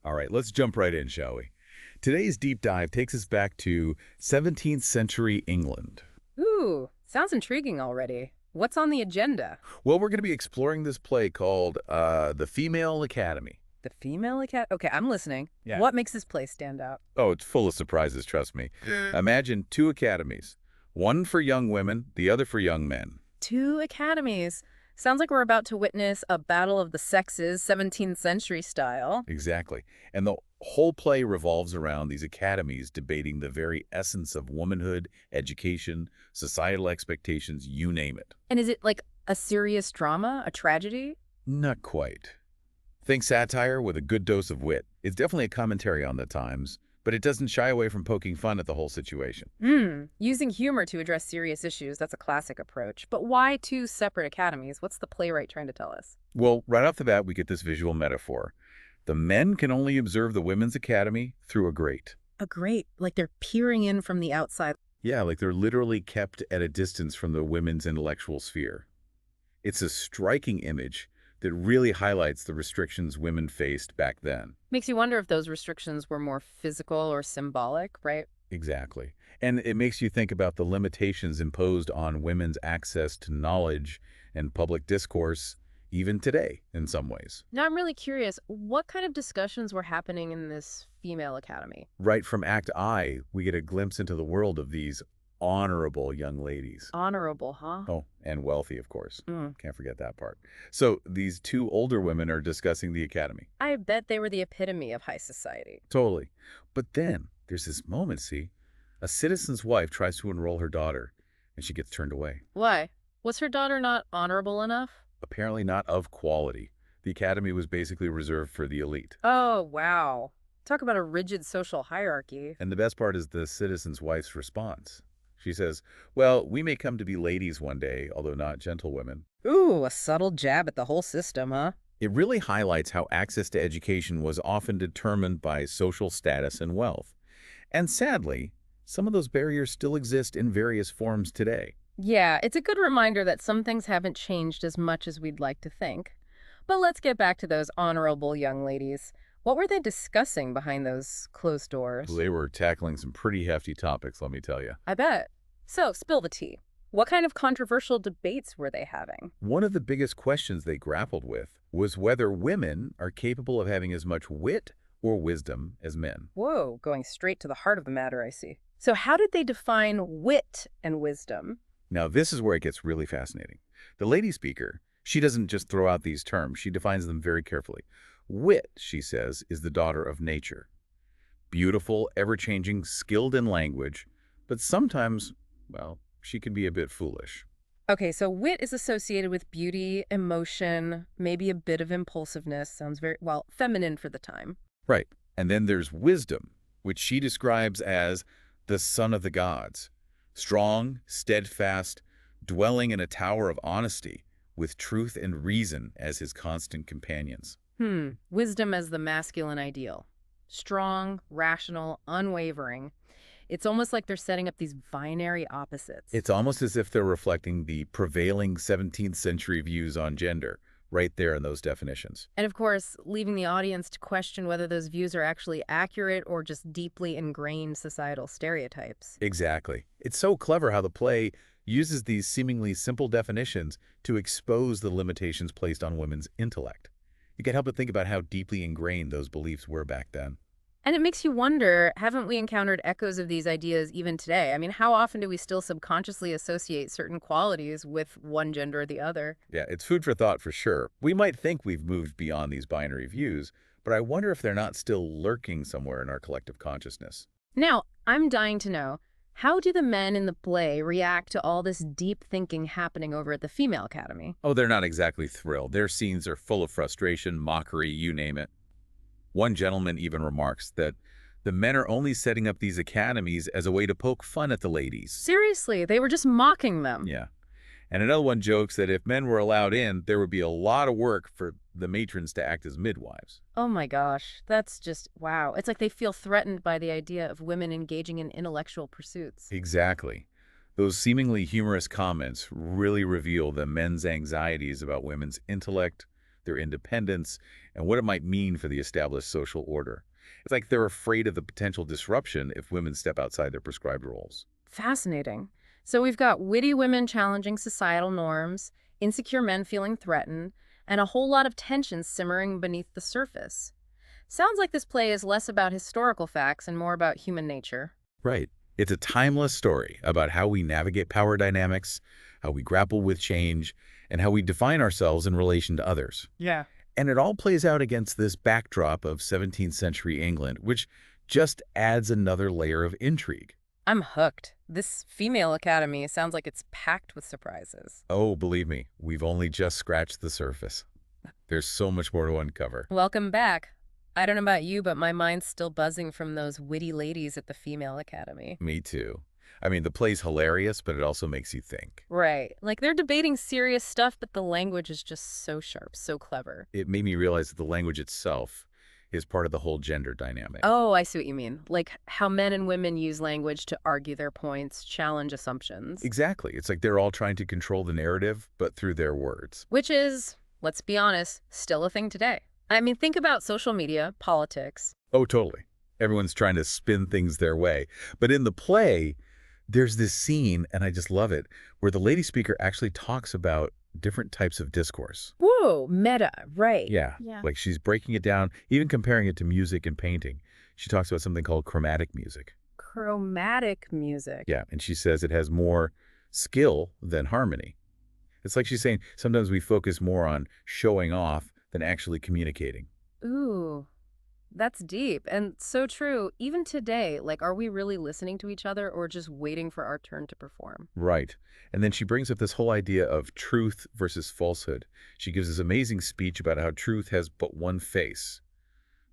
All right, let's jump right in, shall we? Today's deep dive takes us back to 17th century England. Ooh, sounds intriguing already. What's on the agenda? Well, we're going to be exploring this play called The Female Academy. The female academy? Okay, I'm listening. Yeah. What makes this play stand out? Oh, it's full of surprises, trust me. Imagine two academies, one for young women, the other for young men. Two academies. Sounds like we're about to witness a battle of the sexes, 17th century style. Exactly. And the whole play revolves around these academies debating the very essence of womanhood, education, societal expectations, you name it. And is it like a serious drama, a tragedy? Not quite. Think satire with a good dose of wit. It's definitely a commentary on the times, but it doesn't shy away from poking fun at the whole situation. Using humor to address serious issues, that's a classic approach. But why two separate academies? What's the playwright trying to tell us? Well, right off the bat, we get this visual metaphor. The men can only observe the women's academy through a grate. A grate, like they're peering in from the outside. Yeah, like they're literally kept at a distance from the women's intellectual sphere. It's a striking image that really highlights the restrictions women faced back then. Makes you wonder if those restrictions were more physical or symbolic, right? Exactly. And it makes you think about the limitations imposed on women's access to knowledge and public discourse, even today, in some ways. Now, I'm really curious, what kind of discussions were happening in this female academy? Right from Act I, we get a glimpse into the world of these honorable young ladies. Honorable, huh? Oh, and wealthy, of course. Mm. Can't forget that part. So these two older women are discussing the academy. I bet they were the epitome of high society. Totally. But then there's this moment, see? A citizen's wife tries to enroll her daughter, and she gets turned away. Why? Was her daughter not honorable enough? Apparently not of quality. The academy was basically reserved for the elite. Oh, wow. Talk about a rigid social hierarchy. And the best part is the citizen's wife's response. She says, well, we may come to be ladies one day, although not gentlewomen. Ooh, a subtle jab at the whole system, huh? It really highlights how access to education was often determined by social status and wealth. And sadly, some of those barriers still exist in various forms today. Yeah, it's a good reminder that some things haven't changed as much as we'd like to think. But let's get back to those honorable young ladies. What were they discussing behind those closed doors? They were tackling some pretty hefty topics, let me tell you. I bet. So, spill the tea. What kind of controversial debates were they having? One of the biggest questions they grappled with was whether women are capable of having as much wit or wisdom as men. Whoa, going straight to the heart of the matter, I see. So how did they define wit and wisdom? Now, this is where it gets really fascinating. The lady speaker, she doesn't just throw out these terms, she defines them very carefully. Wit, she says, is the daughter of nature. Beautiful, ever-changing, skilled in language, but sometimes, well, she can be a bit foolish. Okay, so wit is associated with beauty, emotion, maybe a bit of impulsiveness. Sounds very, well, feminine for the time. Right. And then there's wisdom, which she describes as the son of the gods. Strong, steadfast, dwelling in a tower of honesty, with truth and reason as his constant companions. Wisdom as the masculine ideal. Strong, rational, unwavering. It's almost like they're setting up these binary opposites. It's almost as if they're reflecting the prevailing 17th century views on gender, right there in those definitions. And of course, leaving the audience to question whether those views are actually accurate or just deeply ingrained societal stereotypes. Exactly. It's so clever how the play uses these seemingly simple definitions to expose the limitations placed on women's intellect. You can't help but think about how deeply ingrained those beliefs were back then. And it makes you wonder, haven't we encountered echoes of these ideas even today? I mean, how often do we still subconsciously associate certain qualities with one gender or the other? Yeah, it's food for thought for sure. We might think we've moved beyond these binary views, but I wonder if they're not still lurking somewhere in our collective consciousness. Now, I'm dying to know, how do the men in the play react to all this deep thinking happening over at the female academy? Oh, they're not exactly thrilled. Their scenes are full of frustration, mockery, you name it. One gentleman even remarks that the men are only setting up these academies as a way to poke fun at the ladies. Seriously, they were just mocking them. Yeah. And another one jokes that if men were allowed in, there would be a lot of work for the matrons to act as midwives. Oh my gosh, that's just, wow. It's like they feel threatened by the idea of women engaging in intellectual pursuits. Exactly. Those seemingly humorous comments really reveal the men's anxieties about women's intellect, their independence, and what it might mean for the established social order. It's like they're afraid of the potential disruption if women step outside their prescribed roles. Fascinating. So we've got witty women challenging societal norms, insecure men feeling threatened, and a whole lot of tension simmering beneath the surface. Sounds like this play is less about historical facts and more about human nature. Right. It's a timeless story about how we navigate power dynamics, how we grapple with change, and how we define ourselves in relation to others. Yeah. And it all plays out against this backdrop of 17th century England, which just adds another layer of intrigue. I'm hooked. This female academy sounds like it's packed with surprises. Oh, believe me, we've only just scratched the surface. There's so much more to uncover. Welcome back. I don't know about you, but my mind's still buzzing from those witty ladies at the female academy. Me too. I mean, the play's hilarious, but it also makes you think. Right. Like they're debating serious stuff, but the language is just so sharp, so clever. It made me realize that the language itself is part of the whole gender dynamic. Oh, I see what you mean. Like how men and women use language to argue their points, challenge assumptions. Exactly. It's like they're all trying to control the narrative, but through their words. Which is, let's be honest, still a thing today. I mean, think about social media, politics. Oh, totally. Everyone's trying to spin things their way. But in the play, there's this scene, and I just love it, where the lady speaker actually talks about different types of discourse. Whoa, meta, right. Yeah, like she's breaking it down, even comparing it to music and painting. She talks about something called chromatic music. Chromatic music. Yeah, and she says it has more skill than harmony. It's like she's saying sometimes we focus more on showing off than actually communicating. Ooh, that's deep and so true. Even today, like, are we really listening to each other or just waiting for our turn to perform? Right. And then she brings up this whole idea of truth versus falsehood. She gives this amazing speech about how truth has but one face,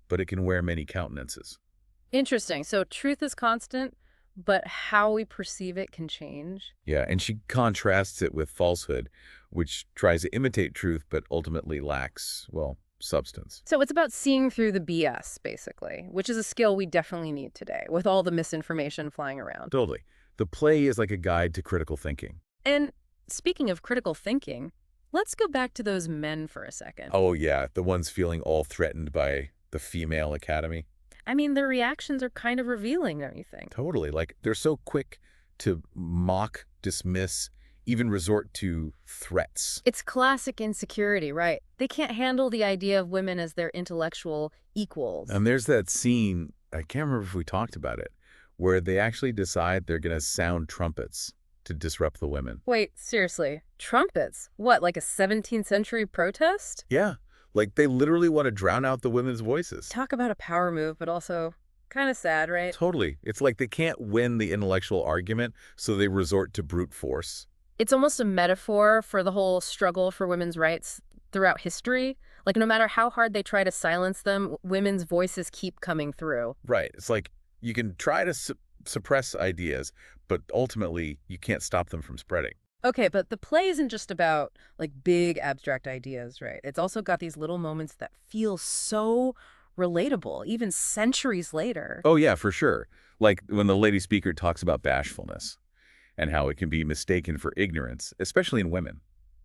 but it can wear many countenances. Interesting. So truth is constant, but how we perceive it can change. Yeah, and she contrasts it with falsehood, which tries to imitate truth but ultimately lacks, well, substance. So it's about seeing through the BS, basically, which is a skill we definitely need today with all the misinformation flying around. Totally. The play is like a guide to critical thinking. And speaking of critical thinking, let's go back to those men for a second. Oh, yeah, the ones feeling all threatened by the female academy. I mean, their reactions are kind of revealing, don't you think? Totally. Like, they're so quick to mock, dismiss, even resort to threats. It's classic insecurity, right? They can't handle the idea of women as their intellectual equals. And there's that scene, I can't remember if we talked about it, where they actually decide they're going to sound trumpets to disrupt the women. Wait, seriously? Trumpets? What, like a 17th century protest? Yeah. Like, they literally want to drown out the women's voices. Talk about a power move, but also kind of sad, right? Totally. It's like they can't win the intellectual argument, so they resort to brute force. It's almost a metaphor for the whole struggle for women's rights throughout history. Like, no matter how hard they try to silence them, women's voices keep coming through. Right. It's like you can try to suppress ideas, but ultimately you can't stop them from spreading. Okay, but the play isn't just about, like, big abstract ideas, right? It's also got these little moments that feel so relatable, even centuries later. Oh, yeah, for sure. Like when the lady speaker talks about bashfulness and how it can be mistaken for ignorance, especially in women.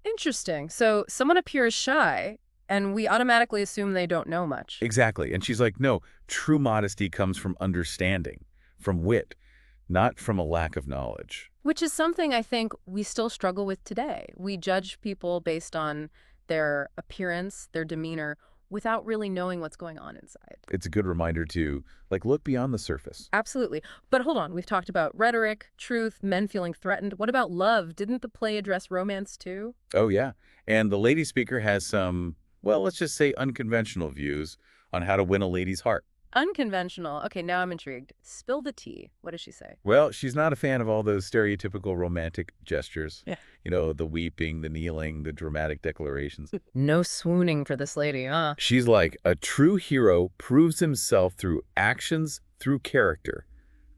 Interesting. So someone appears shy, and we automatically assume they don't know much. Exactly. And she's like, no, true modesty comes from understanding, from wit, not from a lack of knowledge. Which is something I think we still struggle with today. We judge people based on their appearance, their demeanor, without really knowing what's going on inside. It's a good reminder to, like, look beyond the surface. Absolutely. But hold on, we've talked about rhetoric, truth, men feeling threatened. What about love? Didn't the play address romance too? Oh, yeah. And the lady speaker has some, well, let's just say unconventional views on how to win a lady's heart. Unconventional. Okay, now I'm intrigued. Spill the tea. What does she say? Well, she's not a fan of all those stereotypical romantic gestures. Yeah. You know, the weeping, the kneeling, the dramatic declarations. No swooning for this lady, huh? She's like, a true hero proves himself through actions, through character,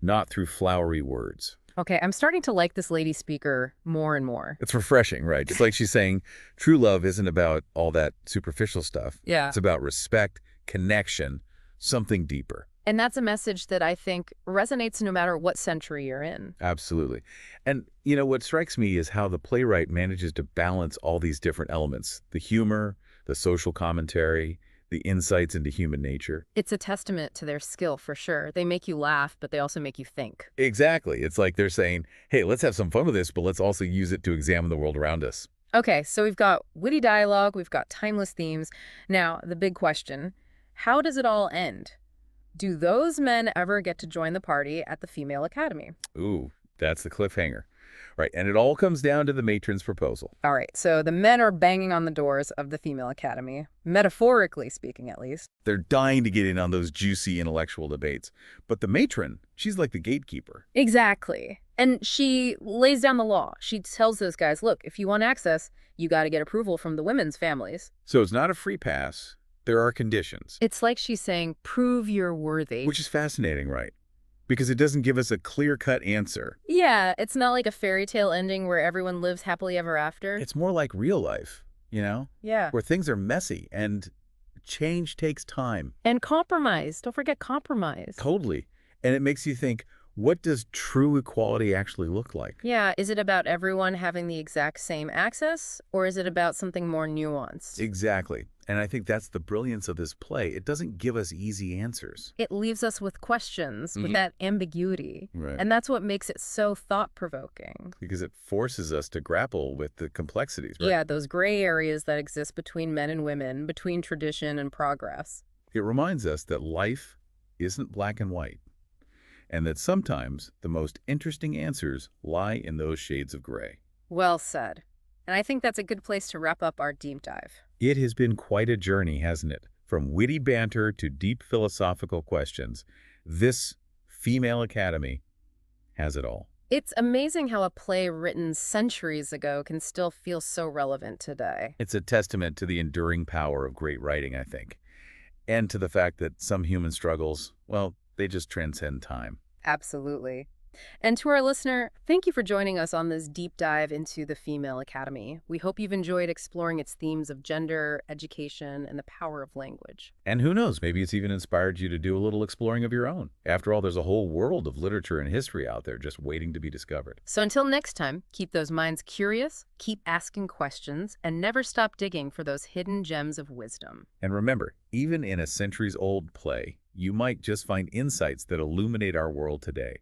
not through flowery words. Okay, I'm starting to like this lady speaker more and more. It's refreshing, right? It's like she's saying true love isn't about all that superficial stuff. Yeah. It's about respect, connection, something deeper. And that's a message that I think resonates no matter what century you're in. Absolutely. And, you know, what strikes me is how the playwright manages to balance all these different elements, the humor, the social commentary, the insights into human nature. It's a testament to their skill for sure. They make you laugh, but they also make you think. Exactly. It's like they're saying, hey, let's have some fun with this, but let's also use it to examine the world around us. Okay, so we've got witty dialogue, we've got timeless themes. Now, the big question, how does it all end? Do those men ever get to join the party at the female academy? Ooh, that's the cliffhanger. Right, and it all comes down to the matron's proposal. All right, so the men are banging on the doors of the female academy, metaphorically speaking at least. They're dying to get in on those juicy intellectual debates. But the matron, she's like the gatekeeper. Exactly. And she lays down the law. She tells those guys, look, if you want access, you got to get approval from the women's families. So it's not a free pass. There are conditions. It's like she's saying, prove you're worthy. Which is fascinating, right? Because it doesn't give us a clear-cut answer. Yeah, it's not like a fairy tale ending where everyone lives happily ever after. It's more like real life, you know? Yeah. Where things are messy and change takes time. And compromise. Don't forget compromise. Totally. And it makes you think, what does true equality actually look like? Yeah, is it about everyone having the exact same access, or is it about something more nuanced? Exactly. And I think that's the brilliance of this play. It doesn't give us easy answers. It leaves us with questions, with that ambiguity. Right. And that's what makes it so thought-provoking. Because it forces us to grapple with the complexities, right? Yeah, those gray areas that exist between men and women, between tradition and progress. It reminds us that life isn't black and white, and that sometimes the most interesting answers lie in those shades of gray. Well said. And I think that's a good place to wrap up our deep dive. It has been quite a journey, hasn't it? From witty banter to deep philosophical questions, this female academy has it all. It's amazing how a play written centuries ago can still feel so relevant today. It's a testament to the enduring power of great writing, I think, and to the fact that some human struggles, well, they just transcend time. Absolutely. And to our listener, thank you for joining us on this deep dive into the Female Academy. We hope you've enjoyed exploring its themes of gender, education, and the power of language. And who knows, maybe it's even inspired you to do a little exploring of your own. After all, there's a whole world of literature and history out there just waiting to be discovered. So until next time, keep those minds curious, keep asking questions, and never stop digging for those hidden gems of wisdom. And remember, even in a centuries-old play, you might just find insights that illuminate our world today.